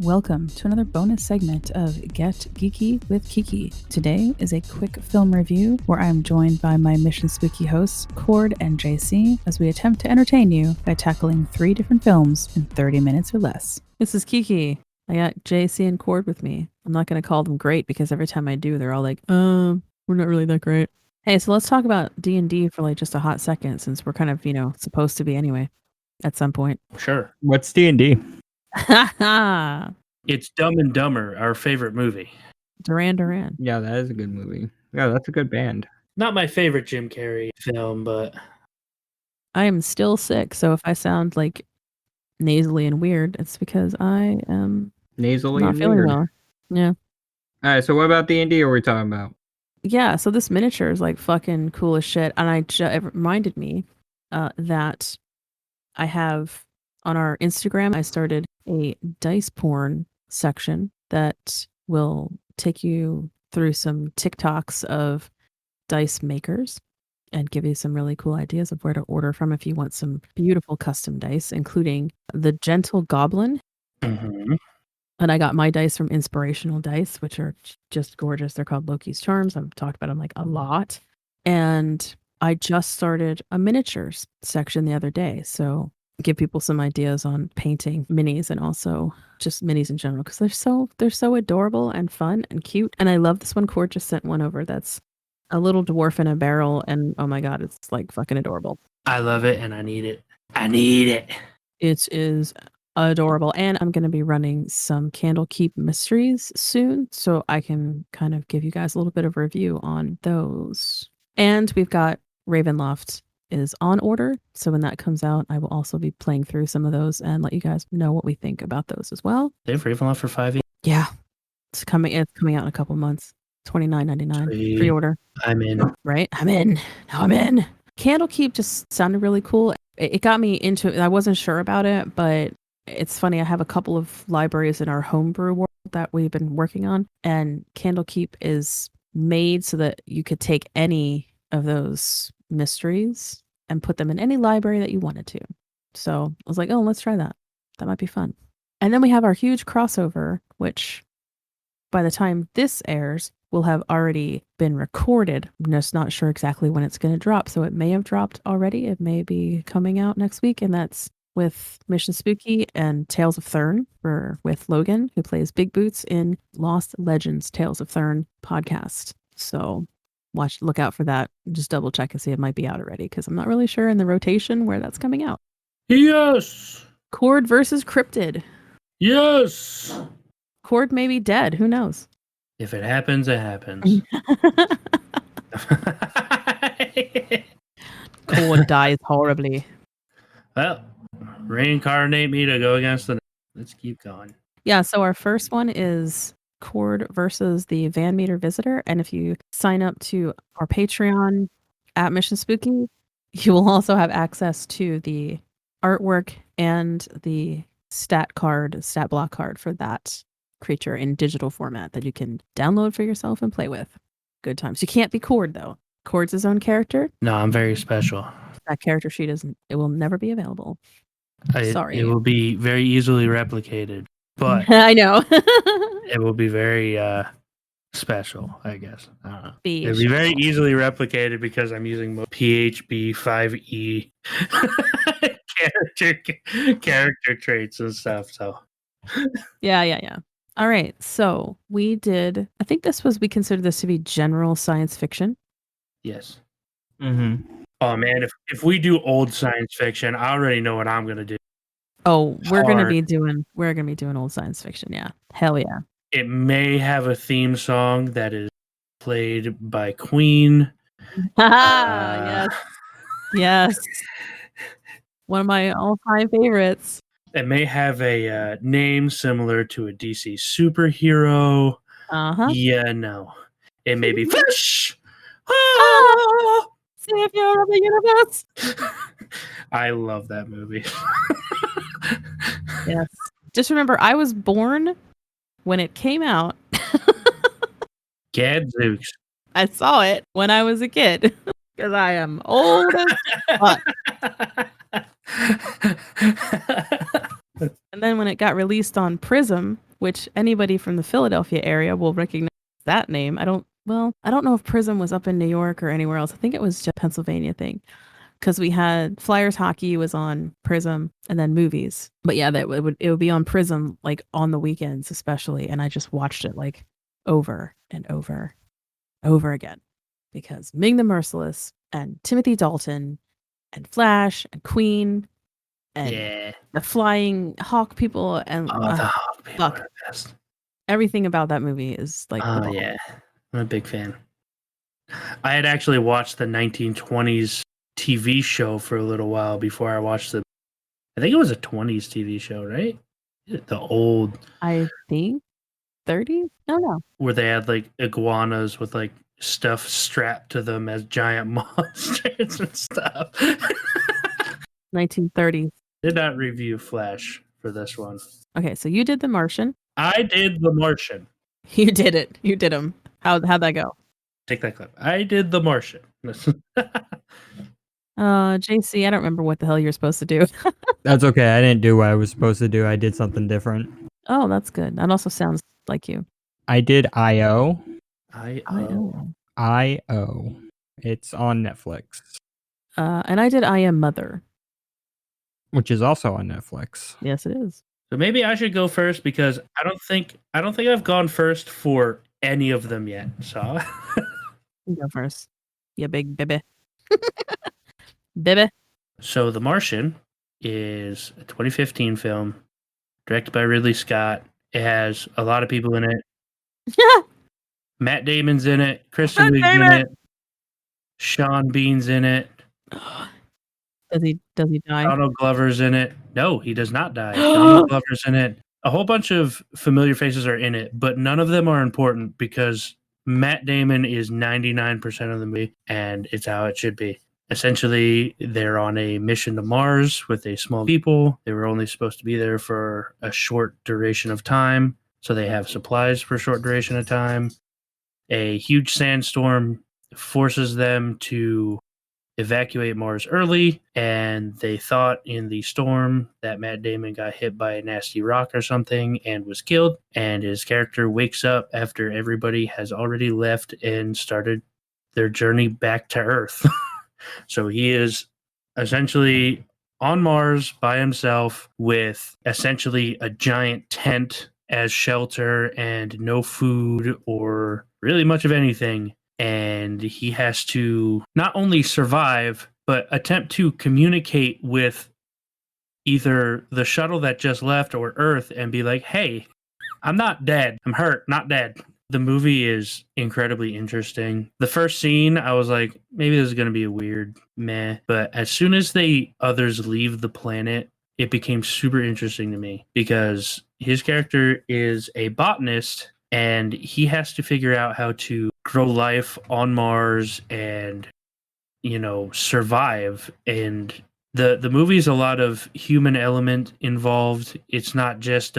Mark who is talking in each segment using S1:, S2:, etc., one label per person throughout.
S1: Welcome to another bonus segment of Get Geeky with Kiki. Today is a quick film review where I'm joined by my Mission Spooky hosts, Cord and JC, as we attempt to entertain you by tackling 3 different films in 30 minutes or less. This is Kiki. I got JC and Cord with me. I'm not going to call them great because every time I do, they're all like, we're not really that great. Hey, so let's talk about D&D for like just a hot second since we're kind of, supposed to be anyway at some point.
S2: Sure.
S3: What's D&D?
S2: It's Dumb and Dumber, our favorite movie.
S1: Duran Duran.
S3: Yeah, that is a good movie. Yeah, that's a good band.
S2: Not my favorite Jim Carrey film, but
S1: I am still sick, so if I sound like nasally and weird, it's because I am
S3: Nasally
S1: not
S3: and
S1: feeling
S3: weird.
S1: well. Yeah.
S3: All right, so what about D&D are we talking about?
S1: Yeah, so this miniature is like fucking cool as shit. And it reminded me that I have on our Instagram, I started a dice porn section that will take you through some TikToks of dice makers and give you some really cool ideas of where to order from if you want some beautiful custom dice, including the Gentle Goblin.
S2: Mm-hmm.
S1: And I got my dice from Inspirational Dice, which are just gorgeous. They're called Loki's Charms. I've talked about them like a lot. And I just started a miniatures section the other day. So give people some ideas on painting minis and also just minis in general because they're so adorable and fun and cute. And I love this one. Cord just sent one over that's a little dwarf in a barrel, and oh my god, it's like fucking adorable.
S2: I love it and I need it. I need it.
S1: It is adorable, and I'm going to be running some Candlekeep mysteries soon, so I can kind of give you guys a little bit of review on those. And we've got Ravenloft is on order, so when that comes out, I will also be playing through some of those and let you guys know what we think about those as well.
S2: They have Ravenloft for $5.
S1: Yeah, it's coming out in a couple months. $29.99 pre-order.
S2: I'm in.
S1: Right, I'm in. Now I'm in. Candlekeep just sounded really cool. It got me into it. I wasn't sure about it, but it's funny. I have a couple of libraries in our homebrew world that we've been working on, and Candlekeep is made so that you could take any of those mysteries and put them in any library that you wanted to. So I was like, oh, let's try that. That might be fun. And then we have our huge crossover, which by the time this airs, will have already been recorded. I'm just not sure exactly when it's going to drop. So it may have dropped already. It may be coming out next week. And that's with Mission Spooky and Tales of Thurn with Logan, who plays Big Boots in Lost Legends Tales of Thurn podcast. So look out for that. Just double check and see it might be out already because I'm not really sure in the rotation where that's coming out.
S2: Yes.
S1: Cord versus Cryptid.
S2: Yes.
S1: Cord may be dead. Who knows?
S2: If it happens, it happens.
S1: Cord dies horribly.
S2: Well, reincarnate me to go against the... Let's keep going.
S1: Yeah, so our first one is Cord versus the Van Meter Visitor. And if you sign up to our Patreon at Mission Spooky, you will also have access to the artwork and the stat block card for that creature in digital format that you can download for yourself and play with. Good times. You can't be Cord though. Cord's his own character.
S2: No, I'm very special.
S1: That character sheet it will never be available. Sorry.
S2: It will be very easily replicated, but
S1: I know.
S2: it will be very special, I guess. I don't know. It'll be very easily replicated because I'm using PHB 5E character traits and stuff. So
S1: Yeah. All right, so we considered this to be general science fiction.
S2: Yes.
S3: Mm-hmm.
S2: Oh man, if we do old science fiction, I already know what I'm gonna do.
S1: Oh, we're gonna be doing old science fiction. Yeah, hell yeah.
S2: It may have a theme song that is played by Queen.
S1: Yes. One of my all-time favorites.
S2: It may have a name similar to a DC superhero. Yeah, no. It may be Fish.
S1: Savior of the universe.
S2: I love that movie.
S1: Yes. Just remember, I was born when it came out.
S2: Gadzooks.
S1: I saw it when I was a kid because I am old as fuck. And then when it got released on Prism, which anybody from the Philadelphia area will recognize that name. I don't know if Prism was up in New York or anywhere else. I think it was just a Pennsylvania thing. Because we had Flyers hockey was on Prism and then movies. But yeah, it would be on Prism like on the weekends especially, and I just watched it like over and over again because Ming the Merciless and Timothy Dalton and Flash and Queen and the flying hawk people and
S2: the hawk people are the best.
S1: Everything about that movie is like
S2: yeah, I'm a big fan. I had actually watched the 1920s TV show for a little while before I watched I think it was a 20s TV show, right? The old,
S1: I think 30s? No.
S2: Where they had like iguanas with like stuff strapped to them as giant monsters and stuff.
S1: 1930s.
S2: Did not review Flash for this one.
S1: Okay, so you did The Martian.
S2: I did The Martian.
S1: You did it. You did him. How'd that go?
S2: Take that clip. I did The Martian.
S1: JC, I don't remember what the hell you're supposed to do.
S3: That's okay. I didn't do what I was supposed to do. I did something different.
S1: Oh, that's good. That also sounds like you.
S3: I did I.O.
S2: I.O.
S3: It's on Netflix.
S1: And I did I Am Mother.
S3: Which is also on Netflix.
S1: Yes, it is.
S2: So maybe I should go first because I don't think I've gone first for any of them yet. So
S1: you go first. You big baby. Baby.
S2: So The Martian is a 2015 film directed by Ridley Scott. It has a lot of people in it. Matt Damon's in it. Kristen Wiig's in it. Sean Bean's in it.
S1: Does he die?
S2: Donald Glover's in it. No, he does not die. Donald Glover's in it. A whole bunch of familiar faces are in it, but none of them are important because Matt Damon is 99% of the movie, and it's how it should be. Essentially, they're on a mission to Mars with a small people. They were only supposed to be there for a short duration of time, so they have supplies for a short duration of time. A huge sandstorm forces them to evacuate Mars early, and they thought in the storm that Matt Damon got hit by a nasty rock or something and was killed, and his character wakes up after everybody has already left and started their journey back to Earth. So he is essentially on Mars by himself with essentially a giant tent as shelter and no food or really much of anything. And he has to not only survive, but attempt to communicate with either the shuttle that just left or Earth and be like, hey, I'm not dead. I'm hurt, not dead. The movie is incredibly interesting. The first scene, I was like, maybe this is going to be a weird meh. But as soon as others leave the planet, it became super interesting to me because his character is a botanist and he has to figure out how to grow life on Mars and, survive. And the movie's a lot of human element involved. It's not just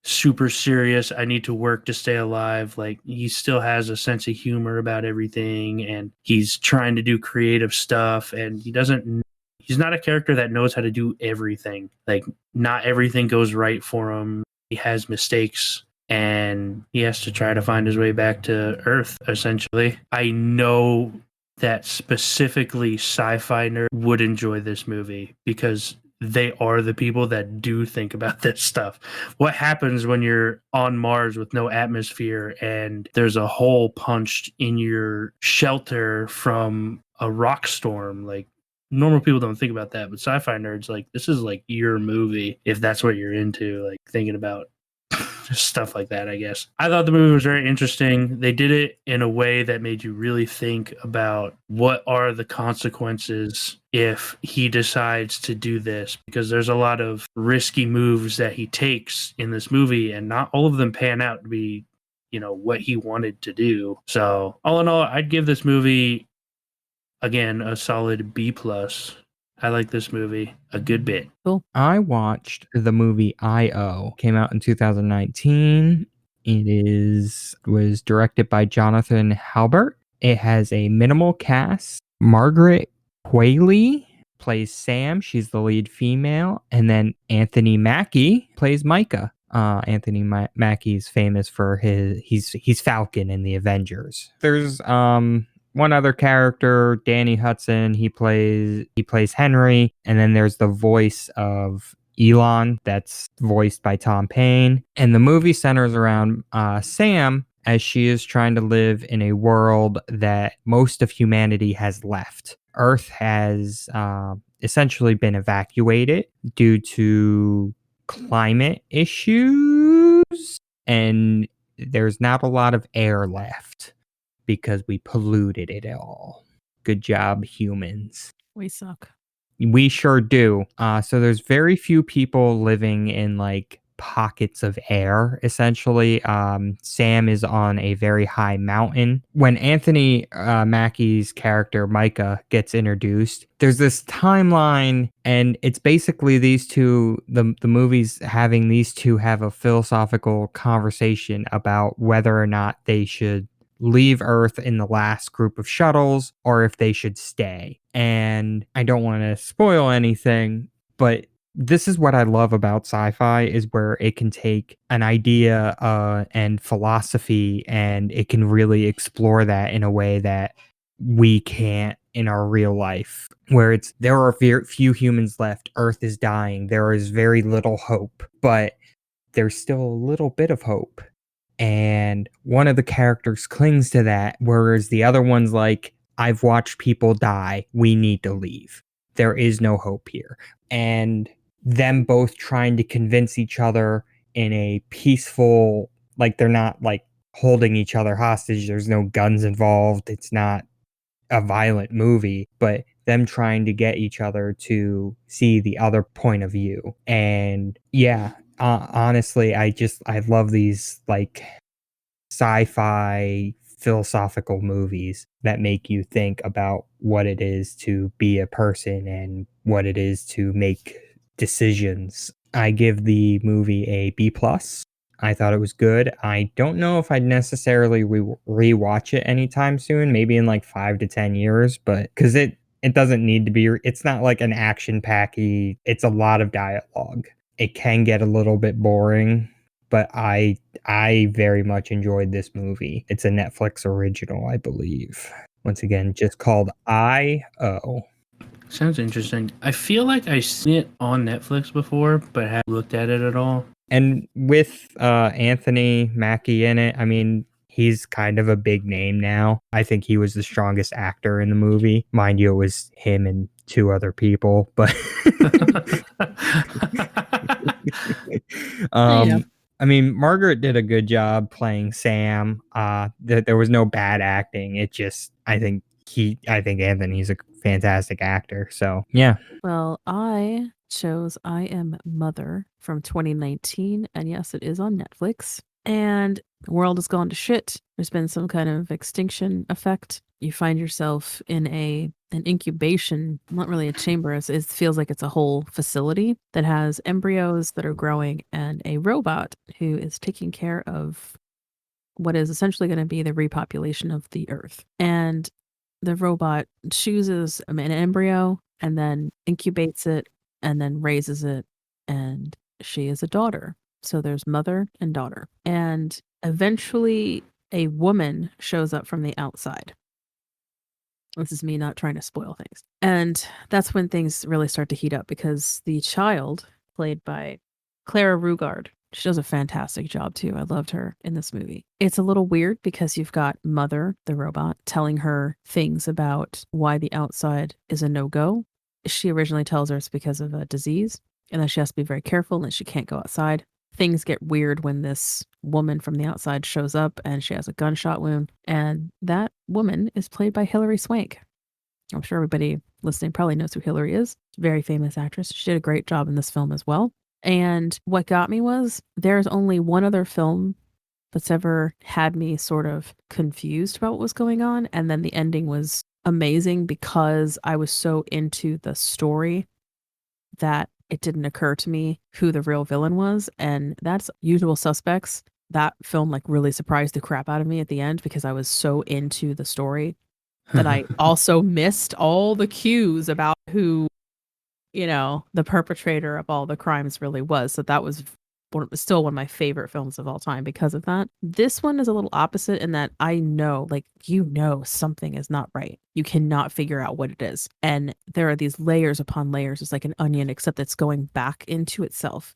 S2: super serious, I need to work to stay alive. Like, he still has a sense of humor about everything, and he's trying to do creative stuff, and he's not a character that knows how to do everything. Like, not everything goes right for him. He has mistakes, and he has to try to find his way back to Earth, essentially. I know that specifically sci-fi nerds would enjoy this movie because they are the people that do think about this stuff. What happens when you're on Mars with no atmosphere and there's a hole punched in your shelter from a rock storm? Like, normal people don't think about that, but sci-fi nerds, like, this is like your movie if that's what you're into, like thinking about stuff like that, I guess. I thought the movie was very interesting. They did it in a way that made you really think about what are the consequences if he decides to do this, because there's a lot of risky moves that he takes in this movie, and not all of them pan out to be, what he wanted to do. So all in all, I'd give this movie, again, a solid B+. I like this movie a good bit.
S1: Cool.
S3: I watched the movie I.O. Came out in 2019. It was directed by Jonathan Halbert. It has a minimal cast. Margaret Qualley plays Sam. She's the lead female. And then Anthony Mackie plays Micah. Anthony Mackie's famous for he's Falcon in the Avengers. There's one other character, Danny Hudson. He plays Henry, and then there's the voice of Elon that's voiced by Tom Payne. And the movie centers around Sam as she is trying to live in a world that most of humanity has left. Earth has essentially been evacuated due to climate issues, and there's not a lot of air left because we polluted it all. Good job, humans.
S1: We suck.
S3: We sure do. So there's very few people living in like pockets of air, essentially. Sam is on a very high mountain. When Anthony Mackie's character, Micah, gets introduced, there's this timeline, and it's basically these two, the movie's having these two have a philosophical conversation about whether or not they should leave Earth in the last group of shuttles or if they should stay. And I don't want to spoil anything, but this is what I love about sci-fi, is where it can take an idea and philosophy, and it can really explore that in a way that we can't in our real life, where there are few humans left, Earth is dying, there is very little hope, but there's still a little bit of hope. And one of the characters clings to that, whereas the other one's like, I've watched people die. We need to leave. There is no hope here. And them both trying to convince each other in a peaceful, like they're not like holding each other hostage. There's no guns involved. It's not a violent movie, but them trying to get each other to see the other point of view. And yeah, honestly, I love these like sci-fi philosophical movies that make you think about what it is to be a person and what it is to make decisions. I give the movie a B+. I thought it was good. I don't know if I'd necessarily rewatch it anytime soon, maybe in like 5 to 10 years, but because it doesn't need to be, it's not like an action packy, it's a lot of dialogue. It can get a little bit boring, but I very much enjoyed this movie. It's a Netflix original, I believe. Once again, just called I.O.
S2: Sounds interesting. I feel like I've seen it on Netflix before, but haven't looked at it at all.
S3: And with Anthony Mackie in it, I mean, he's kind of a big name now. I think he was the strongest actor in the movie. Mind you, it was him and 2 other people, but
S1: Yeah.
S3: I mean, Margaret did a good job playing Sam. There was no bad acting. It just, I think Anthony's a fantastic actor. So yeah.
S1: Well, I chose I Am Mother from 2019, and yes, it is on Netflix. And the world has gone to shit. There's been some kind of extinction effect. You find yourself in an incubation, not really a chamber. It feels like it's a whole facility that has embryos that are growing and a robot who is taking care of what is essentially going to be the repopulation of the Earth. And the robot chooses an embryo and then incubates it and then raises it, and she is a daughter. So there's mother and daughter. And eventually a woman shows up from the outside. This is me not trying to spoil things. And that's when things really start to heat up, because the child, played by Clara Rugard, she does a fantastic job too. I loved her in this movie. It's a little weird because you've got Mother, the robot, telling her things about why the outside is a no-go. She originally tells her it's because of a disease, and that she has to be very careful and that she can't go outside. Things get weird when this woman from the outside shows up and she has a gunshot wound. And that woman is played by Hilary Swank. I'm sure everybody listening probably knows who Hilary is. Very famous actress. She did a great job in this film as well. And what got me was there's only one other film that's ever had me sort of confused about what was going on. And then the ending was amazing because I was so into the story that it didn't occur to me who the real villain was. And that's Usual Suspects. That film like really surprised the crap out of me at the end because I was so into the story that I also missed all the cues about who, the perpetrator of all the crimes really was. So that was still one of my favorite films of all time because of that. This one is a little opposite in that I know, like, something is not right. You cannot figure out what it is. And there are these layers upon layers. It's like an onion, except it's going back into itself.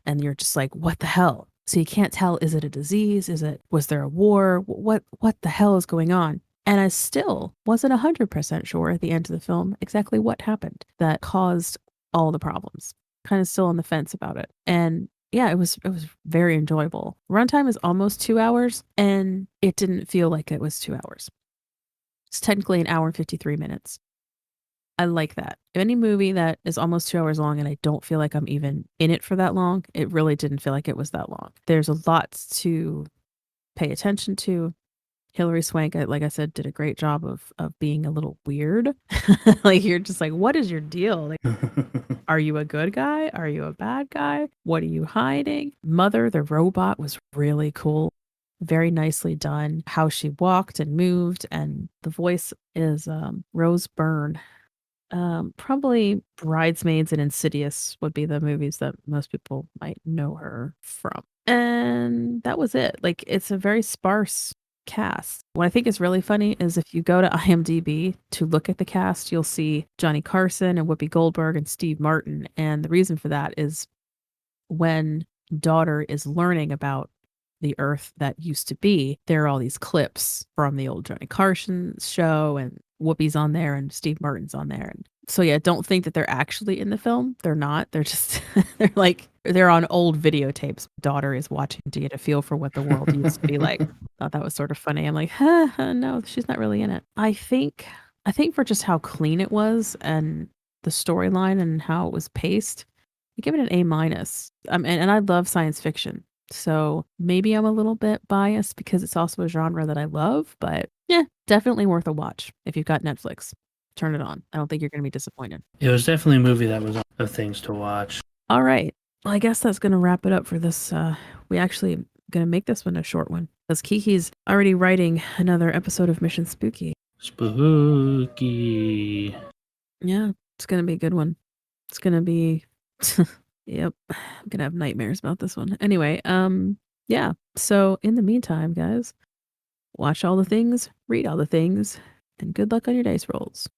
S1: And you're just like, what the hell? So you can't tell, is it a disease? Was there a war? What the hell is going on? And I still wasn't 100% sure at the end of the film exactly what happened that caused all the problems. Kind of still on the fence about it. And yeah, it was very enjoyable. Runtime is almost 2 hours, and it didn't feel like it was 2 hours. It's technically an hour and 53 minutes. I like that. Any movie that is almost 2 hours long and I don't feel like I'm even in it for that long, it really didn't feel like it was that long. There's a lot to pay attention to. Hilary Swank, like I said, did a great job of being a little weird. Like, you're just like, what is your deal? Like, are you a good guy? Are you a bad guy? What are you hiding? Mother, the robot, was really cool. Very nicely done. How she walked and moved, and the voice is Rose Byrne. Probably Bridesmaids and Insidious would be the movies that most people might know her from. And that was it. Like, it's a very sparse cast. What I think is really funny is if you go to IMDb to look at the cast, you'll see Johnny Carson and Whoopi Goldberg and Steve Martin. And the reason for that is when daughter is learning about the Earth that used to be, there are all these clips from the old Johnny Carson show, and Whoopi's on there and Steve Martin's on there. And so yeah, don't think that they're actually in the film. They're not. They're just they're on old videotapes. Daughter is watching to get a feel for what the world used to be like. Thought that was sort of funny. I'm like, no, she's not really in it. I think for just how clean it was and the storyline and how it was paced, I give it an A minus. And I love science fiction. So maybe I'm a little bit biased because it's also a genre that I love, but yeah, definitely worth a watch. If you've got Netflix, turn it on. I don't think you're going to be disappointed.
S2: It was definitely a movie that was on the things to watch.
S1: All right. Well, I guess that's going to wrap it up for this. We actually going to make this one a short one because Kiki's already writing another episode of Mission Spooky.
S2: Spooky.
S1: Yeah, it's going to be a good one. It's going to be... Yep. I'm gonna have nightmares about this one. Anyway, yeah. So in the meantime, guys, watch all the things, read all the things, and good luck on your dice rolls.